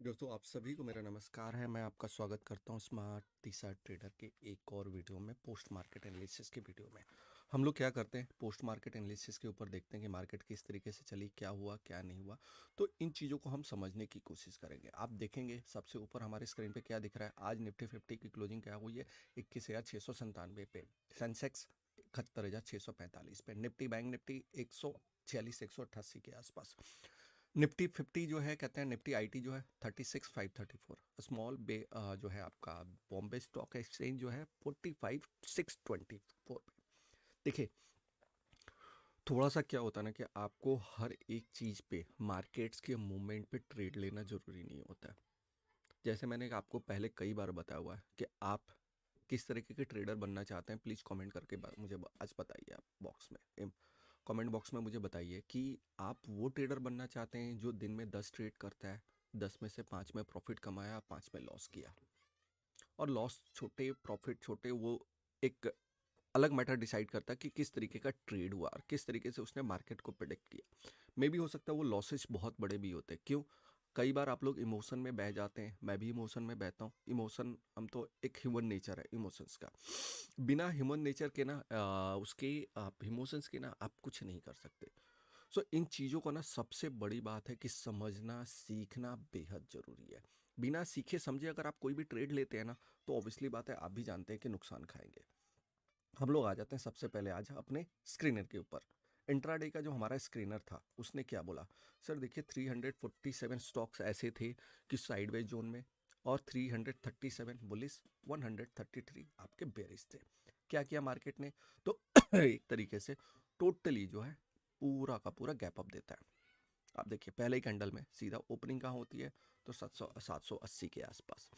दोस्तों आप सभी को मेरा नमस्कार है। मैं आपका स्वागत करता हूं स्मार्ट दिशा ट्रेडर के एक और वीडियो में, पोस्ट मार्केट एनालिसिस के वीडियो में। हम लोग क्या करते हैं, पोस्ट मार्केट एनालिसिस के ऊपर देखते हैं कि मार्केट किस तरीके से चली, क्या हुआ क्या नहीं हुआ। तो इन चीज़ों को हम समझने की कोशिश करेंगे। आप देखेंगे सबसे ऊपर हमारे स्क्रीन पे क्या दिख रहा है। आज निफ्टी 50 की क्लोजिंग क्या हुई है, 21,697 पे। सेंसेक्स 71,645 पे। निफ्टी बैंक निफ्टी 146 188 के आसपास। निफ्टी 50 जो है, कहते हैं निफ्टी आईटी जो है 36,534। स्मॉल बे जो है आपका बॉम्बे स्टॉक एक्सचेंज जो है 45,624 पे। देखिए, थोड़ा सा क्या होता है ना कि आपको हर एक चीज़ पे, मार्केट्स के मूवमेंट पे ट्रेड लेना ज़रूरी नहीं होता है। जैसे मैंने आपको पहले कई बार बताया हुआ है कि आप किस तरीके के ट्रेडर बनना चाहते हैं, प्लीज़ कमेंट करके मुझे आज बताइए। आप बॉक्स में, कमेंट बॉक्स में मुझे बताइए कि आप वो ट्रेडर बनना चाहते हैं जो दिन में 10 ट्रेड करता है, 10 में से 5 में प्रॉफिट कमाया, 5 में लॉस किया। और लॉस छोटे, प्रॉफिट छोटे, वो एक अलग मैटर डिसाइड करता है कि किस तरीके का ट्रेड हुआ और किस तरीके से उसने मार्केट को प्रिडिक्ट किया। मे भी हो सकता है वो लॉसेस बहुत बड़े भी होते हैं। क्यों? कई बार आप लोग इमोशन में बह जाते हैं, मैं भी इमोशन में बहता हूँ। इमोशन, हम तो एक ह्यूमन नेचर है इमोशंस का। बिना ह्यूमन नेचर के ना उसके आप इमोशंस के ना आप कुछ नहीं कर सकते। सो इन चीज़ों को ना, सबसे बड़ी बात है कि समझना सीखना बेहद ज़रूरी है। बिना सीखे समझे अगर आप कोई भी ट्रेड लेते हैं ना, तो ऑब्वियसली बात है, आप भी जानते हैं कि नुकसान खाएंगे। हम लोग आ जाते हैं सबसे पहले आज अपने स्क्रीनर के ऊपर। इंट्राडे का जो हमारा स्क्रीनर था उसने क्या बोला। सर देखिए, 347 स्टॉक्स ऐसे थे कि साइडवेज जोन में, और 337 बुलिस, 133 आपके बेरिस थे। क्या किया मार्केट ने? तो एक तरीके से टोटली जो है पूरा का पूरा गैप अप देता है। आप देखिए, पहले ही कैंडल में सीधा ओपनिंग कहाँ होती है, तो 780 के आसपास।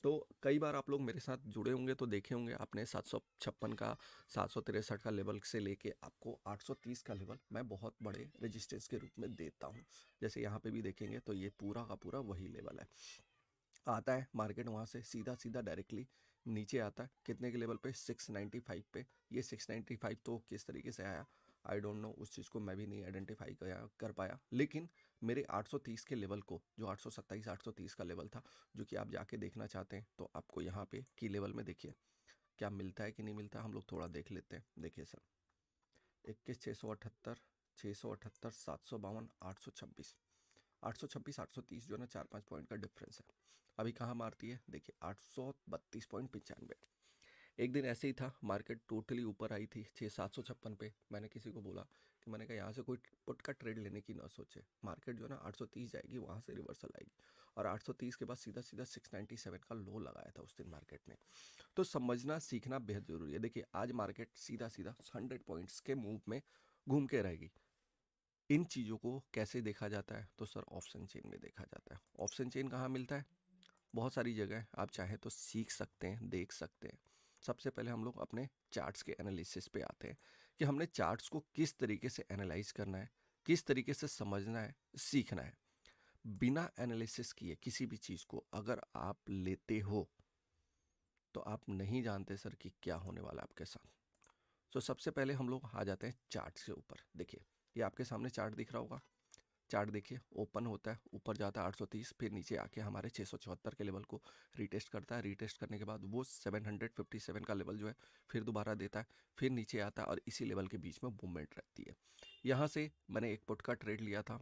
तो कई बार आप लोग मेरे साथ जुड़े होंगे तो देखे होंगे आपने 756 का, 763 का लेवल से लेके आपको 830 का लेवल मैं बहुत बड़े रेजिस्टेंस के रूप में देता हूँ। जैसे यहाँ पे भी देखेंगे तो ये पूरा का पूरा वही लेवल है। आता है मार्केट वहाँ से सीधा सीधा डायरेक्टली नीचे आता है, कितने के लेवल पे, 695 पे। ये 695 तो किस तरीके से आया, आई डोंट नो, उस चीज़ को मैं भी नहीं आइडेंटिफाई कर पाया। लेकिन मेरे 830 के लेवल को, जो 827 830 का लेवल था, जो कि आप जाके देखना चाहते हैं, तो आपको यहाँ पे की लेवल में देखिए क्या मिलता है कि नहीं मिलता। हम लोग थोड़ा देख लेते हैं। देखिए सर, 21,678, 678, 752, 826, 826 830 जो है ना, 4-5 पॉइंट का डिफरेंस है। अभी कहाँ मारती है, देखिए 832.95। एक दिन ऐसे ही था, मार्केट टोटली ऊपर आई थी 6 756 पे। मैंने किसी को बोला कि, मैंने कहा यहाँ से कोई पुट का ट्रेड लेने की ना सोचे, मार्केट जो है ना 830 जाएगी, वहाँ से रिवर्सल आएगी। और 830 के बाद सीधा सीधा 697 का लो लगाया था उस दिन मार्केट ने। तो समझना सीखना बेहद जरूरी है। देखिए, आज मार्केट सीधा सीधा 100 पॉइंट्स के मूव में घूम के रहेगी। इन चीज़ों को कैसे देखा जाता है, तो सर ऑप्शन चेन में देखा जाता है। ऑप्शन चेन कहाँ मिलता है? बहुत सारी जगह है, आप चाहे तो सीख सकते हैं, देख सकते हैं। सबसे पहले हम लोग अपने चार्ट्स के एनालिसिस पे आते हैं कि हमने चार्ट्स को किस तरीके से एनालाइज करना है, किस तरीके से समझना है, सीखना है। बिना एनालिसिस किए किसी भी चीज़ को अगर आप लेते हो, तो आप नहीं जानते सर कि क्या होने वाला है आपके साथ। सो सबसे पहले हम लोग आ जाते हैं चार्ट्स के ऊपर। देखिए, ये आपके सामने चार्ट दिख रहा होगा। चार्ट देखिए, ओपन होता है, ऊपर जाता है 830, फिर नीचे आके हमारे 674 के लेवल को रीटेस्ट करता है। रीटेस्ट करने के बाद वो 757 का लेवल जो है फिर दोबारा देता है, फिर नीचे आता है, और इसी लेवल के बीच में मूवमेंट रहती है। यहाँ से मैंने एक पुट का ट्रेड लिया था।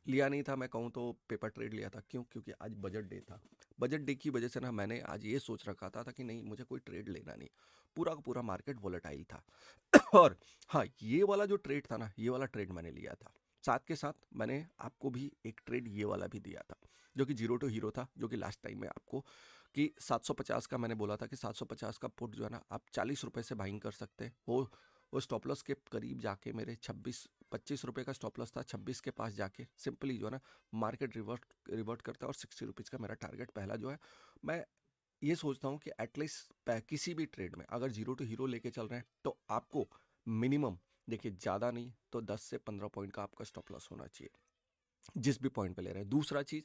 लिया नहीं था, मैं कहूँ तो पेपर ट्रेड लिया था। क्यों? क्योंकि आज बजट डे था। बजट डे की वजह से ना मैंने आज ये सोच रखा था कि नहीं, मुझे कोई ट्रेड लेना नहीं। पूरा का पूरा मार्केट वोलेटाइल था। और हाँ, ये वाला जो ट्रेड था ना, ये वाला ट्रेड मैंने लिया था। साथ के साथ मैंने आपको भी एक ट्रेड ये वाला भी दिया था, जो कि जीरो टू हीरो था, जो कि लास्ट टाइम में आपको कि 750 का मैंने बोला था कि 750 का पुट जो है ना, आप 40 रुपये से बाइंग कर सकते हैं। वो स्टॉप लॉस के करीब जाके मेरे 25 रुपये का स्टॉप लॉस था, 26 के पास जाके सिंपली जो है ना मार्केट रिवर्ट करता है। और 60 रुपीज़ का मेरा टारगेट पहला जो है। मैं ये सोचता हूँ कि एटलीस्ट किसी भी ट्रेड में अगर जीरो टू हीरो लेके चल रहे हैं, तो आपको मिनिमम, देखिए ज़्यादा नहीं तो 10 से 15 पॉइंट का आपका स्टॉप लॉस होना चाहिए। जिस भी पॉइंट पे ले रहे हैं। दूसरा चीज़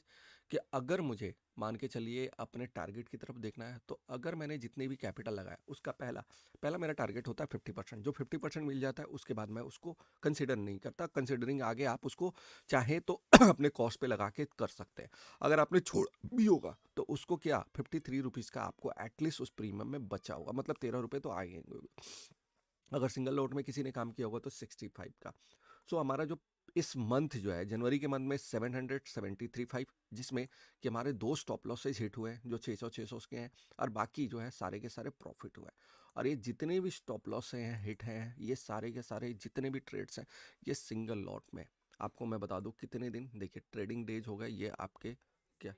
कि अगर मुझे मान के चलिए अपने टारगेट की तरफ देखना है, तो अगर मैंने जितने भी कैपिटल लगाया उसका पहला पहला मेरा टारगेट होता है 50%। जो 50% मिल जाता है उसके बाद मैं उसको कंसिडर नहीं करता। कंसिडरिंग आगे आप उसको चाहे तो अपने कॉस्ट पे लगा के कर सकते हैं। अगर आपने छोड़ भी होगा तो उसको क्या 53 रुपीज़ का आपको एटलीस्ट उस प्रीमियम में बचा होगा, मतलब 13 रुपये तो आएंगे। अगर सिंगल लोट में किसी ने काम किया होगा तो 65 का। सो हमारा जो इस मंथ जो है जनवरी के मंथ में 773.5, जिसमें कि हमारे दो स्टॉप लॉसेज हिट हुए हैं जो 600 के हैं, और बाकी जो है सारे के सारे प्रॉफिट हुए हैं। और ये जितने भी स्टॉप लॉस हैं हिट हैं, ये सारे के सारे जितने भी ट्रेड्स हैं, ये सिंगल लॉट में। आपको मैं बता दूं कितने दिन, देखिए ट्रेडिंग डेज हो गए ये आपके, क्या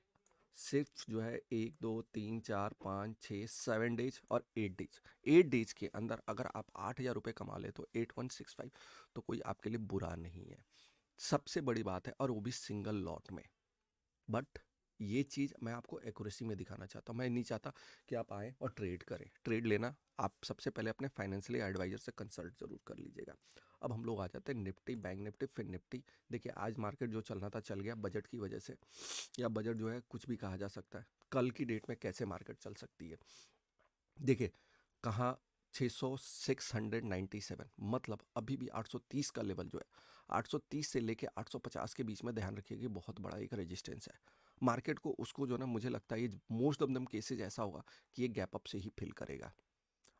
सिर्फ जो है 1 2 3 4 5 6 7 डेज और 8 डेज। 8 डेज के अंदर अगर आप 8,000 रुपये कमा ले तो 8165 तो कोई आपके लिए बुरा नहीं है। सबसे बड़ी बात है, और वो भी सिंगल लॉट में। बट ये चीज़ मैं आपको एक्यूरेसी में दिखाना चाहता हूँ। मैं नहीं चाहता कि आप आए और ट्रेड करें। ट्रेड लेना आप सबसे पहले अपने फाइनेंशियली एडवाइजर से कंसल्ट जरूर कर लीजिएगा। अब हम लोग आ जाते हैं निफ्टी, बैंक निफ्टी, फिर निफ्टी। देखिए आज मार्केट जो चलना था चल गया बजट की वजह से, या बजट जो है कुछ भी कहा जा सकता है। कल की डेट में कैसे मार्केट चल सकती है, देखिए कहाँ 697, मतलब अभी भी 830 का लेवल जो है, 830 से लेके 850 के बीच में ध्यान रखिएगा, बहुत बड़ा एक रेजिस्टेंस है। मार्केट को उसको जो ना, मुझे लगता है ये मोस्ट ऑफ दम केसेज ऐसा होगा कि ये गैप अप से ही फिल करेगा।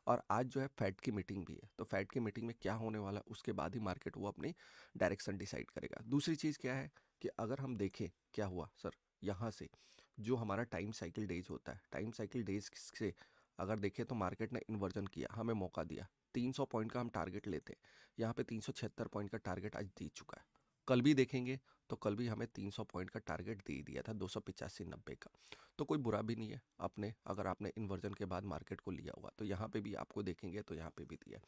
और आज जो है फेड की मीटिंग भी है, तो फेड की मीटिंग में क्या होने वाला है उसके बाद ही मार्केट वो अपनी डायरेक्शन डिसाइड करेगा। दूसरी चीज़ क्या है कि अगर हम देखें क्या हुआ सर, यहाँ से जो हमारा टाइम साइकिल डेज होता है, टाइम साइकिल डेज से अगर देखें तो मार्केट ने इन्वर्जन किया, हमें मौका दिया। 300 पॉइंट का हम टारगेट लेते हैं, यहाँ पे 376 पॉइंट का टारगेट आज दे चुका है। कल भी देखेंगे तो कल भी हमें 300 पॉइंट का टारगेट दे दिया था, 285-90 का। तो कोई बुरा भी नहीं है आपने, अगर आपने इन्वर्जन के बाद मार्केट को लिया हुआ, तो यहाँ पे भी आपको देखेंगे तो यहाँ पे भी दिया।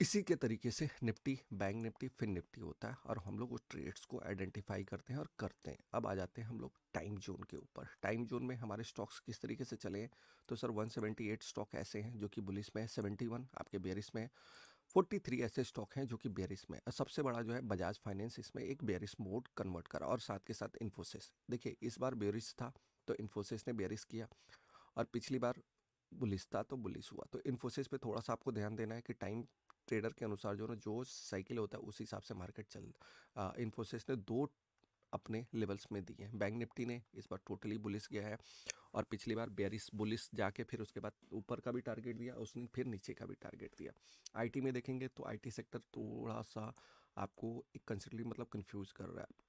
इसी के तरीके से निफ्टी, बैंक निफ्टी, फिर निफ्टी होता है, और हम लोग उस ट्रेड्स को आइडेंटिफाई करते हैं और करते हैं। अब आ जाते हैं हम लोग टाइम जोन के ऊपर। टाइम जोन में हमारे स्टॉक्स किस तरीके से चले हैं, तो सर 178 स्टॉक ऐसे हैं जो कि बुलिस में है, 71 आपके बेरिस में है, 43 ऐसे स्टॉक हैं जो कि बेरिस में है। और सबसे बड़ा जो है बजाज फाइनेंस इसमें एक बेरिस मोड कन्वर्ट करा, और साथ के साथ इन्फोसिस। देखिए इस बार बेरिस था तो इन्फोसिस ने बेरिस किया, और पिछली बार बुलिस था तो बुलिस हुआ। तो इन्फोसिस पे थोड़ा सा आपको ध्यान देना है कि टाइम ट्रेडर के अनुसार जो ना जो साइकिल होता है उस हिसाब से मार्केट चल। इन्फोसिस ने दो अपने लेवल्स में दिए हैं। बैंक निफ्टी ने इस बार टोटली बुलिस गया है, और पिछली बार बेरिस बुलिस जाके फिर उसके बाद ऊपर का भी टारगेट दिया, उसने फिर नीचे का भी टारगेट दिया। आईटी में देखेंगे तो आईटी सेक्टर थोड़ा सा आपको एक कंसिडरली मतलब कंफ्यूज कर रहा है।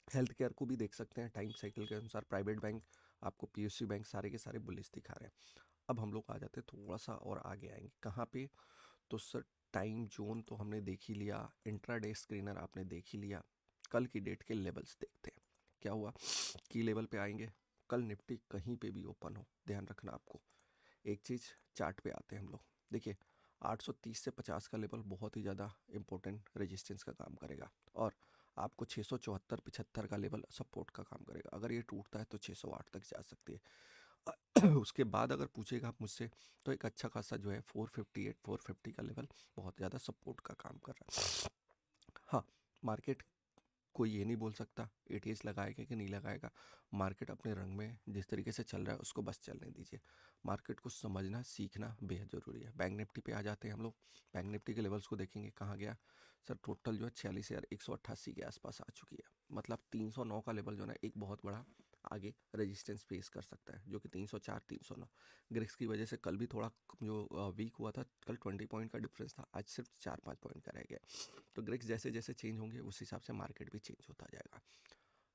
हेल्थ केयर को भी देख सकते हैं टाइम साइकिल के अनुसार, प्राइवेट बैंक आपको पीएसयू बैंक सारे के सारे बुलिस दिखा रहे हैं। अब हम लोग आ जाते हैं थोड़ा सा और आगे आएंगे कहाँ पे, तो सर टाइम जोन तो हमने देख ही लिया, इंट्राडे स्क्रीनर आपने देख ही लिया। कल की डेट के लेवल्स देखते हैं क्या हुआ। की लेवल पे आएंगे, कल निफ्टी कहीं पे भी ओपन हो, ध्यान रखना आपको एक चीज़। चार्ट पे आते हैं हम लोग, देखिए 830 से 50 का लेवल बहुत ही ज़्यादा इंपॉर्टेंट रेजिस्टेंस का काम करेगा, और आपको 674-75 का लेवल सपोर्ट का काम करेगा। अगर ये टूटता है तो 608 तक जा सकती है। उसके बाद अगर पूछेगा आप मुझसे तो एक अच्छा खासा जो है 458 450 का लेवल बहुत ज़्यादा सपोर्ट का काम कर रहा है। हाँ, मार्केट कोई ये नहीं बोल सकता एटीएस लगाएगा कि नहीं लगाएगा। मार्केट अपने रंग में जिस तरीके से चल रहा है उसको बस चलने दीजिए। मार्केट को समझना सीखना बेहद ज़रूरी है। बैंक निफ्टी पे आ जाते हैं हम लोग। बैंक निफ्टी के लेवल्स को देखेंगे कहाँ गया सर, टोटल जो है 46,188 के आसपास आ चुकी है। मतलब 309 का लेवल जो है ना एक बहुत बड़ा आगे रेजिस्टेंस फेस कर सकता है, जो कि 304 309। ग्रिक्स की वजह से कल भी थोड़ा जो वीक हुआ था, कल 20 पॉइंट का डिफरेंस था, आज सिर्फ 4-5 पॉइंट का रह गया। तो ग्रिक्स जैसे जैसे चेंज होंगे उस हिसाब से मार्केट भी चेंज होता जाएगा।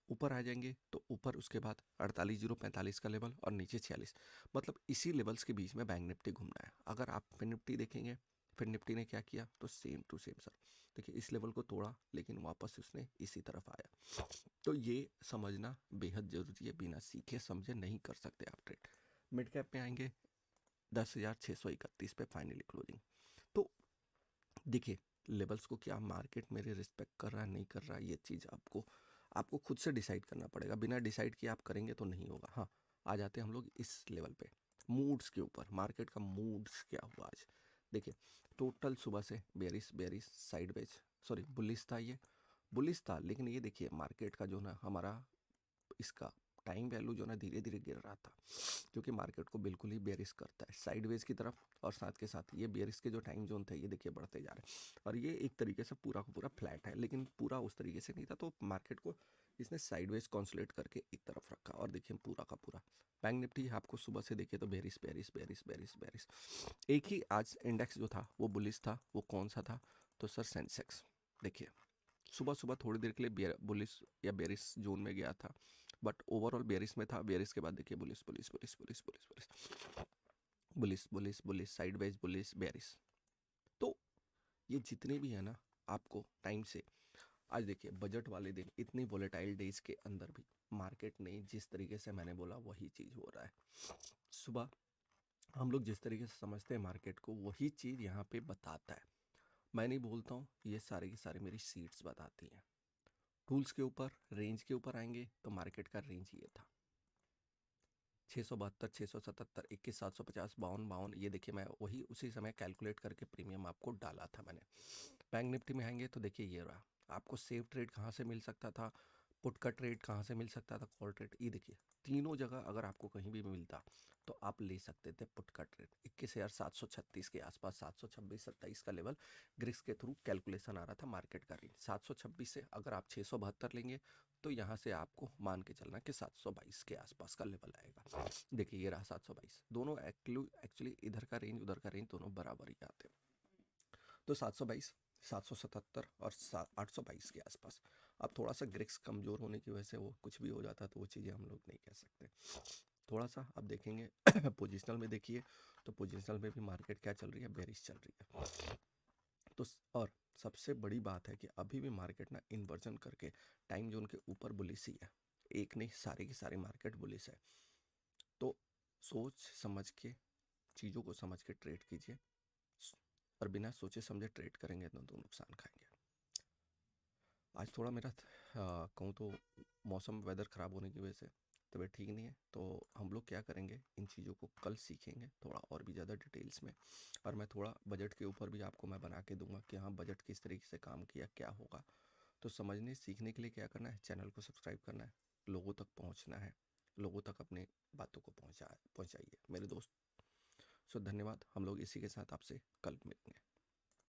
ऊपर आ जाएंगे तो ऊपर उसके बाद 48,045 का लेवल और नीचे 46, मतलब इसी लेवल्स के बीच में बैंक निफ्टी घूमना है। अगर आप फिर निफ्टी देखेंगे, फिर निफ्टी ने क्या किया तो सेम टू सेम सर, देखिए इस लेवल को तोड़ा लेकिन वापस उसने इसी तरफ आया। तो ये समझना बेहद जरूरी है, बिना सीखे समझे नहीं कर सकते आप ट्रेड। मिड कैप में आएंगे 10,631 पे फाइनली क्लोजिंग। तो देखिए लेवल्स को क्या मार्केट मेरे रिस्पेक्ट कर रहा है नहीं कर रहा है, ये चीज़ आपको आपको खुद से डिसाइड करना पड़ेगा। बिना डिसाइड किए आप करेंगे तो नहीं होगा। हाँ, आ जाते हैं हम लोग इस लेवल पे मूड्स के ऊपर। मार्केट का मूड्स क्या हुआ आज, देखिए टोटल सुबह से berries berries sideways, sorry bullish था ये, बुलिश था, लेकिन ये देखिए मार्केट का जो ना हमारा इसका टाइम वैल्यू जो ना धीरे धीरे गिर रहा था, जो कि मार्केट को बिल्कुल ही बेरिश करता है साइडवेज की तरफ। और साथ के साथ ये बेरिश के जो टाइम जोन थे ये देखिए बढ़ते जा रहे हैं, और ये एक तरीके से पूरा का पूरा फ्लैट है, लेकिन पूरा उस तरीके से नहीं था, तो मार्केट को इसने साइडवेज कॉन्सुलेट करके एक तरफ रखा। और देखिए पूरा का पूरा बैंक निफ्टी आपको सुबह से देखिए तो bearish bearish bearish bearish bearish. एक ही आज इंडेक्स जो था वो बुलिश था, वो कौन सा था? तो सर सेंसेक्स। देखिए सुबह सुबह थोड़ी देर के लिए बुलिश या बेरिश जोन में गया था, बट ओवरऑल बेरिश में था। बेरिश के बाद देखिए bullish bullish bullish bullish bullish bullish bullish bullish bullish sideways bullish bearish. तो ये जितने भी है ना, आपको टाइम से आज देखिए बजट वाले दिन इतनी वोलेटाइल डेज के अंदर भी मार्केट ने जिस तरीके से मैंने बोला वही चीज़ हो रहा है। सुबह हम लोग जिस तरीके से समझते हैं मार्केट को, वही चीज़ यहाँ पे बताता है। मैं नहीं बोलता हूँ, ये सारे के सारे मेरी सीट्स बताती हैं। टूल्स के ऊपर रेंज के ऊपर आएंगे तो मार्केट का रेंज ये था 672, 677, 21, 750, 52, 52। ये देखिए मैं वही उसी समय कैलकुलेट करके प्रीमियम आपको डाला था मैंने। बैंक निफ्टी में आएंगे तो देखिए ये रहा, आपको सेफ ट्रेड कहाँ से मिल सकता था, पुट का ट्रेड कहाँ से मिल सकता था, कॉल ट्रेड। ये देखिए तीनों जगह अगर आपको कहीं भी मिलता तो आप ले सकते थे पुट का ट्रेड। 21,736 के आसपास, 726 27 का लेवल ग्रिक्स के थ्रू कैलकुलेशन आ रहा था मार्केट का रेंज। 726 से अगर आप 672 लेंगे तो यहाँ से आपको मान के चलना कि 722 के आसपास का लेवल आएगा। देखिए ये रहा 722। दोनों एक्चुअली इधर का रेंज उधर का रेंज दोनों बराबर ही आते हैं, तो 722, 777 और 822 के आसपास। अब थोड़ा सा ग्रिक्स कमज़ोर होने की वजह से वो कुछ भी हो जाता, तो वो चीज़ें हम लोग नहीं कह सकते। थोड़ा सा अब देखेंगे पोजिशनल में देखिए, तो पोजिशनल में भी मार्केट क्या चल रही है, बेरिश चल रही है। तो और सबसे बड़ी बात है कि अभी भी मार्केट ना इन्वर्जन करके टाइम जोन के ऊपर बुलिश ही है। एक नहीं, सारी की सारी मार्केट बुलिश है। तो सोच समझ के चीज़ों को समझ के ट्रेड कीजिए, और बिना सोचे समझे ट्रेड करेंगे तो नुकसान खाएंगे। आज थोड़ा मेरा कहूँ तो मौसम वेदर ख़राब होने की वजह से तबीयत ठीक नहीं है, तो हम लोग क्या करेंगे, इन चीज़ों को कल सीखेंगे थोड़ा और भी ज़्यादा डिटेल्स में। और मैं थोड़ा बजट के ऊपर भी आपको मैं बना के दूंगा कि हाँ बजट किस तरीके से काम किया क्या होगा। तो समझने सीखने के लिए क्या करना है, चैनल को सब्सक्राइब करना है, लोगों तक पहुँचना है, लोगों तक अपने बातों को पहुँचाइए मेरे दोस्त। सो धन्यवाद, हम लोग इसी के साथ आपसे कल मिलेंगे।